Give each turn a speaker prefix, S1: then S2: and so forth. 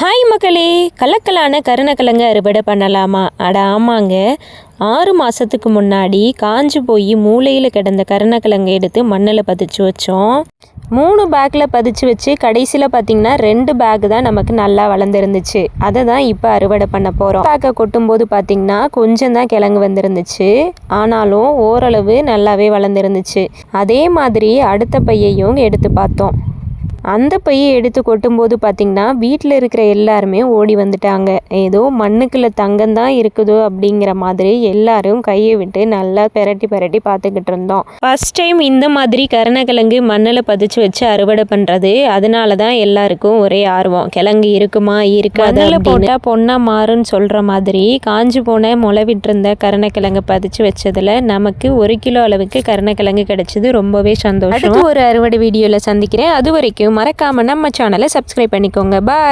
S1: Hi மக்களே, கலக்கலான கருணக்கிழங்கு அறுவடை பண்ணலாமா? அட ஆமாங்க. 6 மாதத்துக்கு முன்னாடி காஞ்சு போய் மூலையில் கிடந்த கருணக்கிழங்கு எடுத்து மண்ணில் பதிச்சு வச்சோம். 3 பேக்கில் பதிச்சு வச்சு கடைசியில் பார்த்திங்கன்னா 2 பேக் தான் நமக்கு நல்லா வளர்ந்துருந்துச்சு. அதை தான் இப்போ அறுவடை பண்ண போகிறோம். பேக்கை கொட்டும்போது பார்த்திங்கன்னா கொஞ்சம் தான் கிழங்கு வந்துருந்துச்சு. ஆனாலும் ஓரளவு நல்லாவே வளர்ந்துருந்துச்சு. அதே மாதிரி அடுத்த பையையும் எடுத்து பார்த்தோம். அந்த பையை எடுத்து கொட்டும்போது பார்த்திங்கன்னா வீட்டில் இருக்கிற எல்லாருமே ஓடி வந்துட்டாங்க. ஏதோ மண்ணுக்குள்ளே தங்கம் தான் இருக்குதோ அப்படிங்கிற மாதிரி எல்லாரும் கையை விட்டு நல்லா பெரட்டி பார்த்துக்கிட்டு இருந்தோம். ஃபர்ஸ்ட் டைம் இந்த மாதிரி கருணக்கிழங்கு மண்ணில் பதிச்சு வச்சு அறுவடை பண்ணுறது. அதனால தான் எல்லாருக்கும் ஒரே ஆர்வம். கிழங்கு இருக்குமா இருக்காது, அதில் போட்டால் பொண்ணாக மாறுன்னு சொல்கிற மாதிரி காஞ்சு போன முளை விட்டுருந்த கருணக்கிழங்கு பதிச்சு வச்சதில் நமக்கு 1 கிலோ அளவுக்கு கருணக்கிழங்கு கிடைச்சது. ரொம்பவே சந்தோஷம். அடுத்து ஒரு அறுவடை வீடியோவில் சந்திக்கிறேன். அது வரைக்கும் மறக்காம நம்ம சேனலை சப்ஸ்கிரைப் பண்ணிக்கோங்க. பாய்.